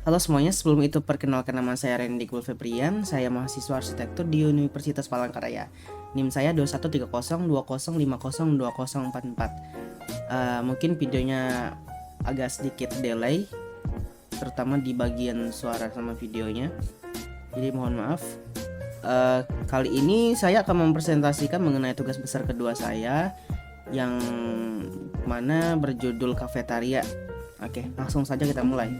Halo semuanya, sebelum itu perkenalkan nama saya Randy Febrian. Saya mahasiswa arsitektur di Universitas Palangkaraya. NIM saya 213020502044. Mungkin videonya agak sedikit delay, terutama di bagian suara sama videonya. Jadi mohon maaf. Kali ini saya akan mempresentasikan mengenai tugas besar kedua saya, yang mana berjudul kafetaria. Oke, langsung saja kita mulai.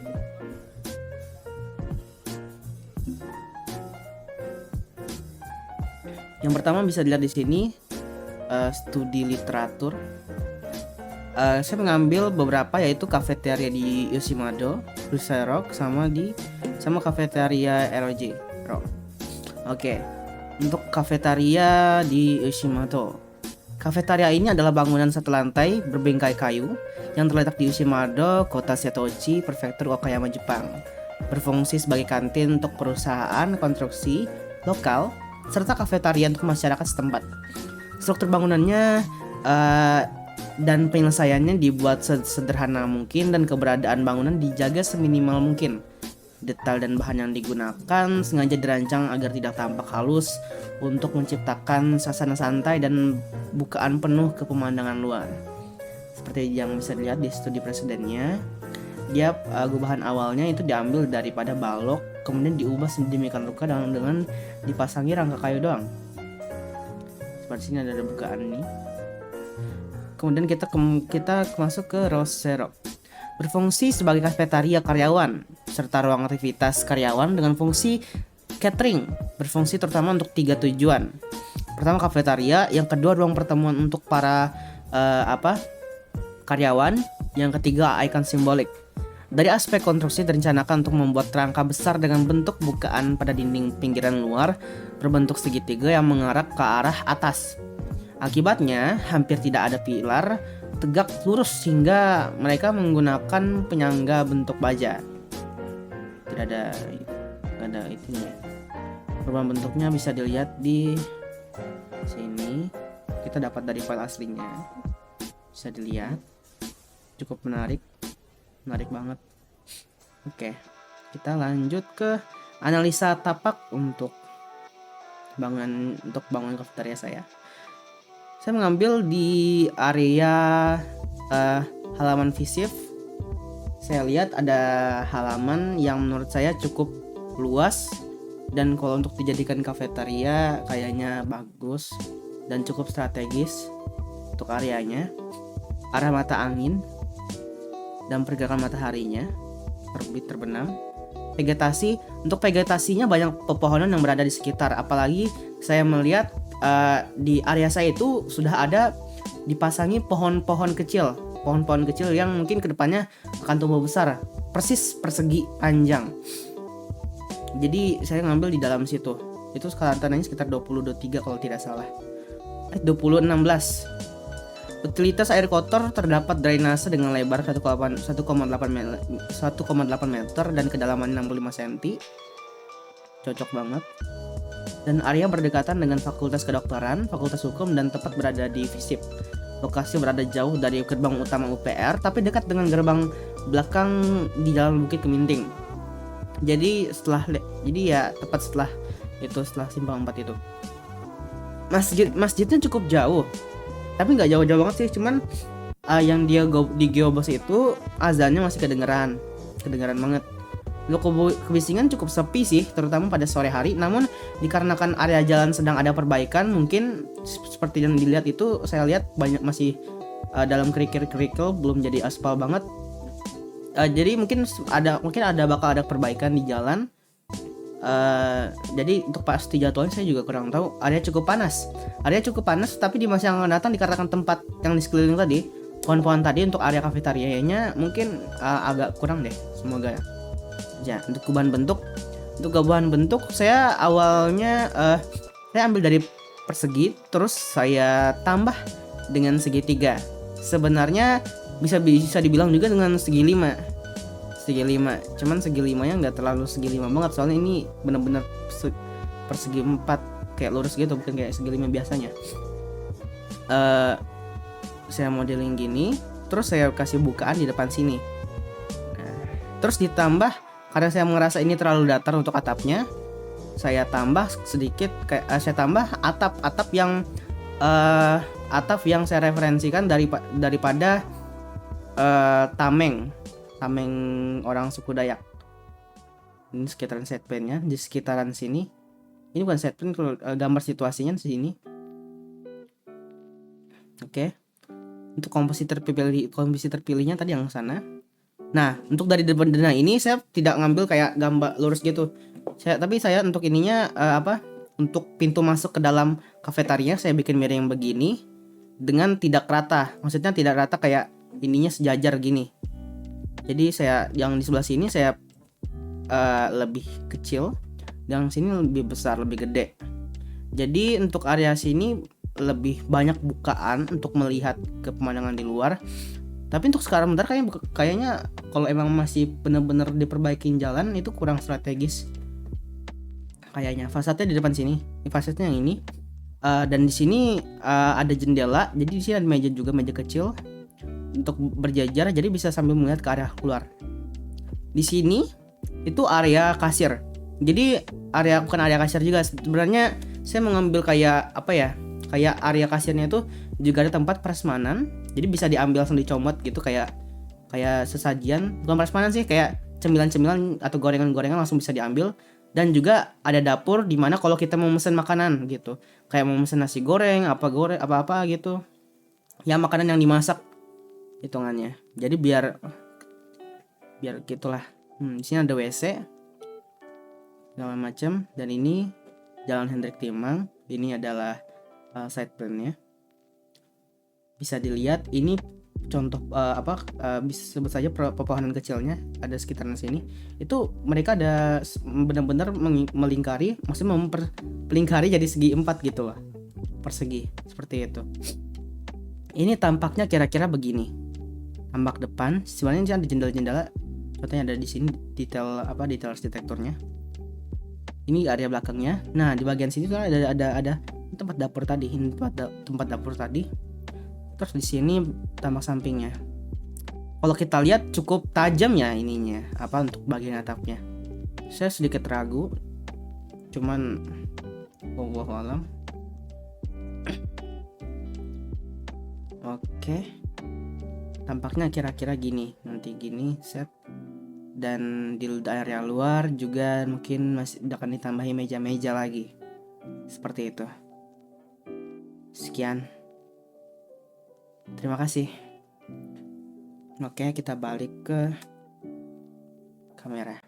Yang pertama bisa dilihat di sini, studi literatur. Saya mengambil beberapa, yaitu kafetaria di Yoshimado, Rock, sama kafetaria ROJ. Oke, untuk kafetaria di Yoshimado. Kafetaria ini adalah bangunan satu lantai berbingkai kayu yang terletak di Yoshimado, kota Setouchi, prefektur Okayama, Jepang. Berfungsi sebagai kantin untuk perusahaan konstruksi lokal serta kafetaria untuk masyarakat setempat. Struktur bangunannya dan penyelesaiannya dibuat sederhana mungkin, dan keberadaan bangunan dijaga seminimal mungkin. Detail dan bahan yang digunakan sengaja dirancang agar tidak tampak halus untuk menciptakan suasana santai dan bukaan penuh ke pemandangan luar. Seperti yang bisa dilihat di studi presidennya, dia bahan awalnya itu diambil daripada balok, kemudian diubah sedemikian rupa dengan dipasangi rangka kayu doang. Seperti sini ada bukaan nih. Kemudian kita masuk ke Rock. Berfungsi sebagai kafetaria karyawan serta ruang aktivitas karyawan dengan fungsi catering. Berfungsi terutama untuk 3 tujuan. Pertama, kafetaria. Yang kedua, ruang pertemuan untuk para karyawan. Yang ketiga, ikon simbolik. Dari aspek konstruksi direncanakan untuk membuat rangka besar dengan bentuk bukaan pada dinding pinggiran luar berbentuk segitiga yang mengarah ke arah atas. Akibatnya hampir tidak ada pilar tegak lurus sehingga mereka menggunakan penyangga bentuk baja. Tidak ada itunya. Perubahan bentuknya bisa dilihat di sini. Kita dapat dari file aslinya. Bisa dilihat. Cukup menarik banget. Oke, kita lanjut ke analisa tapak untuk bangunan kafetaria saya. Saya mengambil di area halaman visif. Saya lihat ada halaman yang menurut saya cukup luas, dan kalau untuk dijadikan kafetaria kayaknya bagus dan cukup strategis untuk areanya. Arah mata angin dan pergerakan mataharinya, terbit terbenam. Untuk vegetasinya banyak pepohonan yang berada di sekitar, apalagi saya melihat di area saya itu sudah ada dipasangi pohon-pohon kecil yang mungkin kedepannya akan tumbuh besar, persis persegi panjang. Jadi saya ngambil di dalam situ. Itu skala tanahnya sekitar 20-23 kalau tidak salah. 20-16. Utilitas air kotor, terdapat drainase dengan lebar 1,8 meter dan kedalaman 65 cm. Cocok banget. Dan area berdekatan dengan Fakultas Kedokteran, Fakultas Hukum, dan tepat berada di FISIP. Lokasi berada jauh dari gerbang utama UPR, tapi dekat dengan gerbang belakang di Jalan Bukit Keminting. Jadi tepat setelah Simpang 4 itu. Masjidnya cukup jauh, tapi nggak jauh-jauh banget sih. Cuman yang dia di Geobos itu azannya masih kedengeran banget. Kebisingan cukup sepi sih, terutama pada sore hari. Namun dikarenakan area jalan sedang ada perbaikan, mungkin seperti yang dilihat itu, saya lihat banyak masih dalam kerikil-kerikil, belum jadi aspal banget. Jadi mungkin bakal ada perbaikan di jalan. Jadi untuk pasti jadwalnya saya juga kurang tahu. Area cukup panas, tapi di masa yang akan datang, dikarenakan tempat yang di sekeliling tadi, pohon-pohon tadi, untuk area kafetarianya mungkin agak kurang deh. Semoga ya. Untuk gabahan bentuk saya awalnya saya ambil dari persegi, terus saya tambah dengan segitiga. Sebenarnya bisa dibilang juga dengan segi 5. Cuman segi 5-nya nggak terlalu segi 5 banget, soalnya ini benar-benar persegi 4 kayak lurus gitu, bukan kayak segi 5 biasanya. Saya modeling gini, terus saya kasih bukaan di depan sini. Terus ditambah karena saya merasa ini terlalu datar untuk atapnya, saya tambah sedikit saya tambah atap yang saya referensikan daripada tameng orang suku Dayak. Ini sekitaran set plan-nya, di sekitaran sini. Ini bukan set plan, gambar situasinya di sini. Oke. Untuk komposisi terpilihnya tadi yang sana. Nah, untuk dari depan dana ini saya tidak ngambil kayak gambar lurus gitu. Tapi saya untuk ininya untuk pintu masuk ke dalam kafetaria saya bikin miring begini dengan tidak rata. Maksudnya tidak rata kayak ininya sejajar gini. Jadi saya yang di sebelah sini saya lebih kecil, yang sini lebih besar, lebih gede. Jadi untuk area sini lebih banyak bukaan untuk melihat ke pemandangan di luar. Tapi untuk sekarang bentar kayaknya kalau emang masih bener-bener diperbaikin jalan itu kurang strategis. Kayaknya fasadnya di depan sini, fasadnya yang ini. Dan di sini ada jendela, jadi di sini ada meja juga, meja kecil untuk berjajar, jadi bisa sambil melihat ke arah keluar. Di sini itu area kasir. Jadi bukan area kasir juga sebenarnya. Saya mengambil kayak kayak area kasirnya itu juga ada tempat prasmanan, jadi bisa diambil langsung dicomot gitu, kayak sesajian, bukan prasmanan sih, kayak cemilan-cemilan atau gorengan-gorengan langsung bisa diambil. Dan juga ada dapur di mana kalau kita mau mesen makanan gitu, kayak mau mesen nasi goreng, apa-apa gitu, ya makanan yang dimasak hitungannya. Jadi biar gitulah. Di sini ada WC segala macam, dan ini Jalan Hendrik Timang. Ini adalah side plan-nya. Bisa dilihat ini contoh bisa sebut saja pepohonan kecilnya ada sekitaran sini. Itu mereka ada benar-benar melingkari, maksudnya melingkari jadi segi 4 gitu lah, persegi seperti itu. Ini tampaknya kira-kira begini. Tampak depan sebenarnya ada jendela-jendela, contohnya ada di sini detail arsitekturnya. Ini area belakangnya. Nah, di bagian sini tuh ada tempat dapur tadi. Ini tempat dapur tadi. Terus di sini tampak sampingnya. Kalau kita lihat cukup tajam ya ininya, untuk bagian atapnya. Saya sedikit ragu. Cuman wallahu alam. Oke. Tampaknya kira-kira gini. Nanti gini set. Dan di area luar juga mungkin masih akan ditambahi meja-meja lagi. Seperti itu. Sekian. Terima kasih. Oke, kita balik ke kamera.